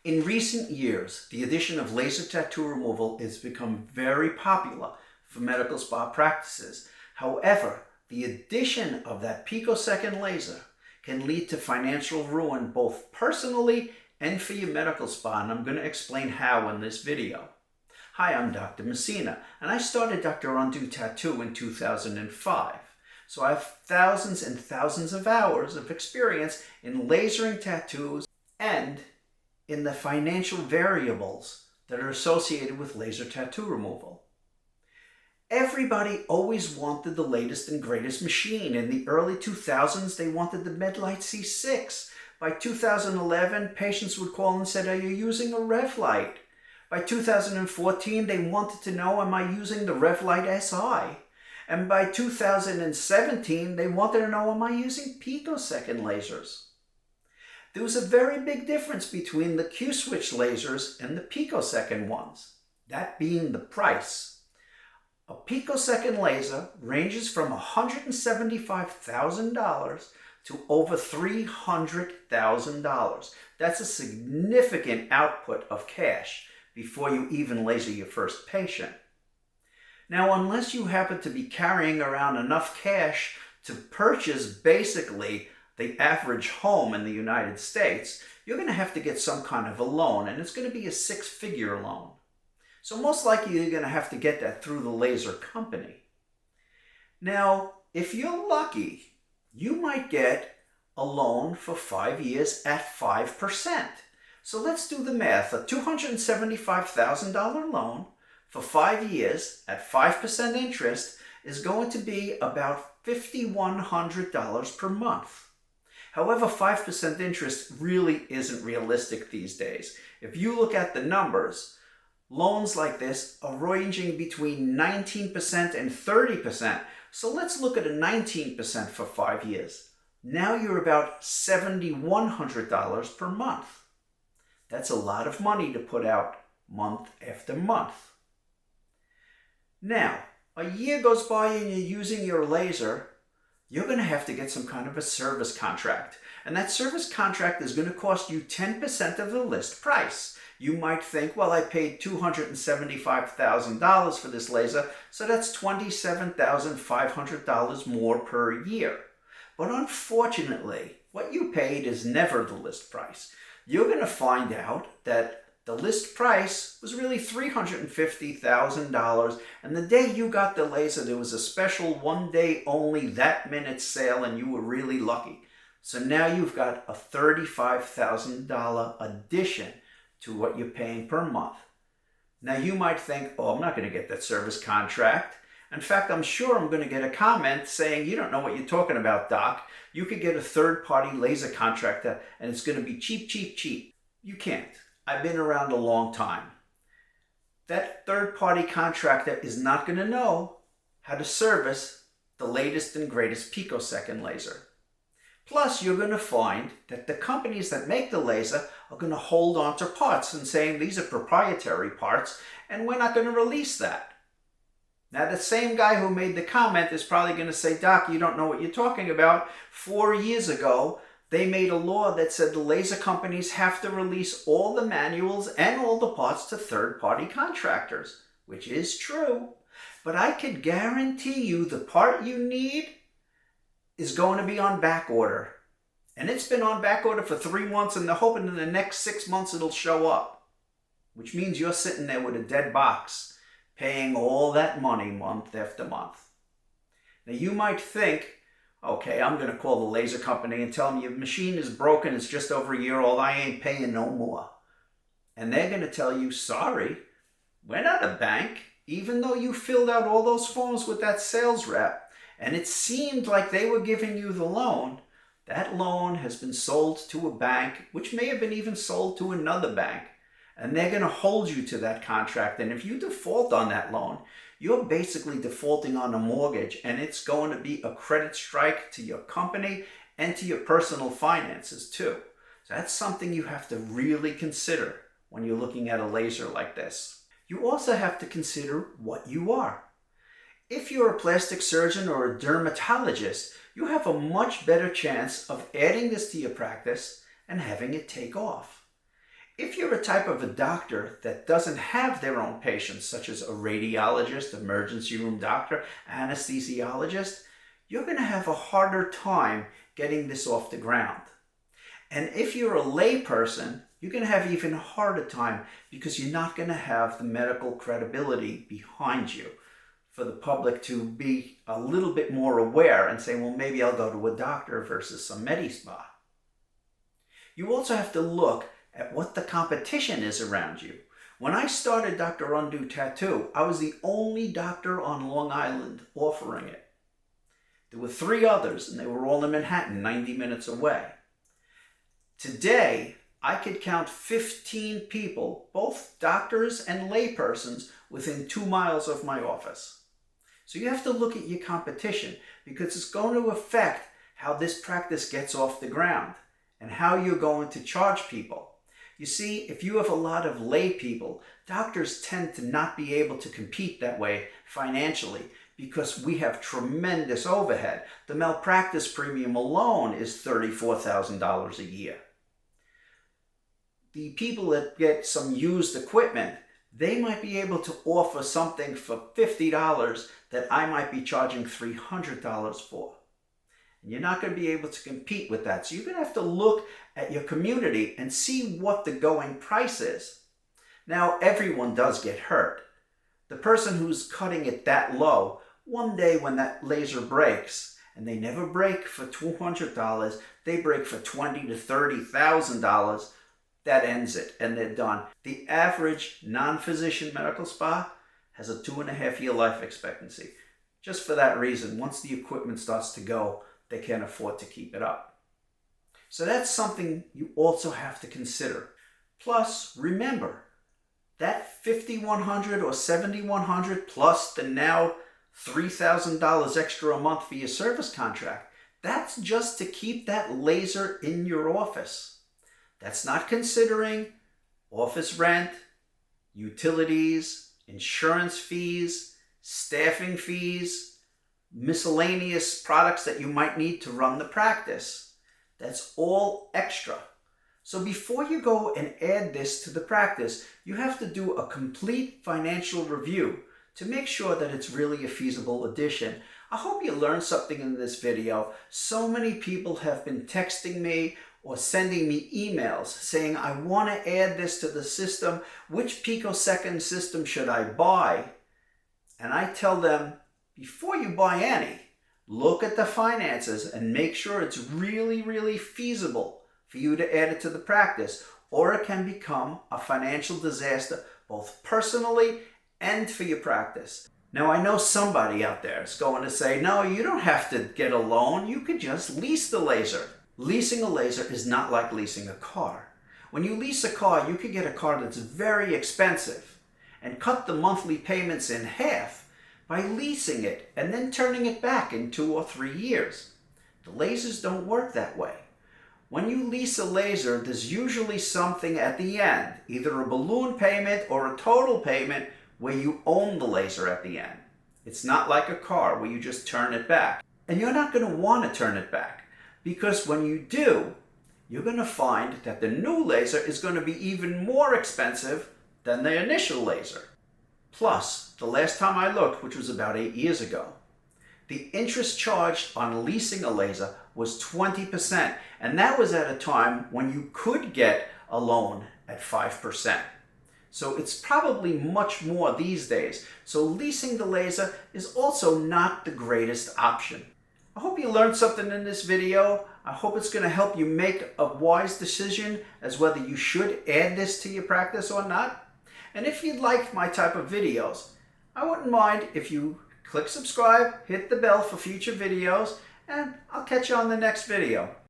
In recent years, the addition of laser tattoo removal has become very popular for medical spa practices. However, the addition of that picosecond laser can lead to financial ruin both personally and for your medical spa, and I'm going to explain how in this video. Hi, I'm Dr. Messina, and I started Dr. Undo Tattoo in 2005. So I have thousands and thousands of hours of experience in lasering tattoos and in the financial variables that are associated with laser tattoo removal. Everybody always wanted the latest and greatest machine. In the early 2000s, they wanted the Medlight C6. By 2011, patients would call and say, "Are you using a RevLite?" By 2014, they wanted to know, "Am I using the RevLite SI?" And by 2017, they wanted to know, "Am I using picosecond lasers?" There was a very big difference between the Q-switch lasers and the picosecond ones, that being the price. A picosecond laser ranges from $175,000 to over $300,000. That's a significant output of cash before you even laser your first patient. Now, unless you happen to be carrying around enough cash to purchase basically the average home in the United States, you're going to have to get some kind of a loan, and it's going to be a six-figure loan. So most likely you're going to have to get that through the laser company. Now, if you're lucky, you might get a loan for 5 years at 5%. So let's do the math. A $275,000 loan for 5 years at 5% interest is going to be about $5,100 per month. However, 5% interest really isn't realistic these days. If you look at the numbers, loans like this are ranging between 19% and 30%. So let's look at a 19% for 5 years. Now you're about $7,100 per month. That's a lot of money to put out month after month. Now, a year goes by and you're using your laser, you're going to have to get some kind of a service contract. And that service contract is going to cost you 10% of the list price. You might think, well, I paid $275,000 for this laser, so that's $27,500 more per year. But unfortunately, what you paid is never the list price. You're going to find out that the list price was really $350,000, and the day you got the laser, there was a special one-day only that minute sale, and you were really lucky. So now you've got a $35,000 addition to what you're paying per month. Now you might think, "Oh, I'm not going to get that service contract. In fact, I'm sure I'm going to get a comment saying, 'You don't know what you're talking about, Doc. You could get a third-party laser contractor, and it's going to be cheap, cheap, cheap.'" You can't. I've been around a long time. That third-party contractor is not going to know how to service the latest and greatest picosecond laser. Plus, you're going to find that the companies that make the laser are going to hold on to parts and saying these are proprietary parts, and we're not going to release that. Now, the same guy who made the comment is probably going to say, "Doc, you don't know what you're talking about. 4 years ago, they made a law that said the laser companies have to release all the manuals and all the parts to third-party contractors," which is true. But I could guarantee you the part you need is going to be on back order. And it's been on back order for 3 months, and they're hoping in the next 6 months it'll show up. Which means you're sitting there with a dead box, paying all that money month after month. Now you might think, "Okay, I'm going to call the laser company and tell them your machine is broken, it's just over a year old, I ain't paying no more." And they're going to tell you, "Sorry, we're not a bank." Even though you filled out all those forms with that sales rep, and it seemed like they were giving you the loan, that loan has been sold to a bank, which may have been even sold to another bank. And they're going to hold you to that contract. And if you default on that loan, you're basically defaulting on a mortgage, and it's going to be a credit strike to your company and to your personal finances too. So that's something you have to really consider when you're looking at a laser like this. You also have to consider what you are. If you're a plastic surgeon or a dermatologist, you have a much better chance of adding this to your practice and having it take off. If you're a type of a doctor that doesn't have their own patients, such as a radiologist, emergency room doctor, anesthesiologist, you're going to have a harder time getting this off the ground. And if you're a lay person, you're going to have even a harder time because you're not going to have the medical credibility behind you for the public to be a little bit more aware and say, well, maybe I'll go to a doctor versus some medi-spa. You also have to look at what the competition is around you. When I started Dr. Undo Tattoo, I was the only doctor on Long Island offering it. There were 3 others, and they were all in Manhattan, 90 minutes away. Today, I could count 15 people, both doctors and laypersons, within 2 miles of my office. So you have to look at your competition because it's going to affect how this practice gets off the ground and how you're going to charge people. You see, if you have a lot of lay people, doctors tend to not be able to compete that way financially because we have tremendous overhead. The malpractice premium alone is $34,000 a year. The people that get some used equipment, they might be able to offer something for $50 that I might be charging $300 for. And you're not going to be able to compete with that. So you're going to have to look at your community and see what the going price is. Now, everyone does get hurt. The person who's cutting it that low, one day when that laser breaks, and they never break for $200, they break for $20,000 to $30,000, that ends it, and they're done. The average non-physician medical spa has a 2.5-year life expectancy. Just for that reason, once the equipment starts to go, they can't afford to keep it up. So that's something you also have to consider. Plus, remember, that $5,100 or $7,100 plus the now $3,000 extra a month for your service contract, that's just to keep that laser in your office. That's not considering office rent, utilities, insurance fees, staffing fees, miscellaneous products that you might need to run the practice. That's all extra. So before you go and add this to the practice, you have to do a complete financial review to make sure that it's really a feasible addition. I hope you learned something in this video. So many people have been texting me or sending me emails saying, I want to add this to the system. Which Picosecond system should I buy? And I tell them, before you buy any, look at the finances and make sure it's really, really feasible for you to add it to the practice, or it can become a financial disaster, both personally and for your practice. Now, I know somebody out there is going to say, no, you don't have to get a loan. You could just lease the laser. Leasing a laser is not like leasing a car. When you lease a car, you could get a car that's very expensive and cut the monthly payments in half by leasing it and then turning it back in 2 or 3 years. The lasers don't work that way. When you lease a laser, there's usually something at the end, either a balloon payment or a total payment where you own the laser at the end. It's not like a car where you just turn it back. And you're not going to want to turn it back, because when you do, you're going to find that the new laser is going to be even more expensive than the initial laser. Plus, the last time I looked, which was about 8 years ago, the interest charged on leasing a laser was 20%, and that was at a time when you could get a loan at 5%. So it's probably much more these days. So leasing the laser is also not the greatest option. I hope you learned something in this video. I hope it's going to help you make a wise decision as whether you should add this to your practice or not. And if you'd like my type of videos, I wouldn't mind if you click subscribe, hit the bell for future videos, and I'll catch you on the next video.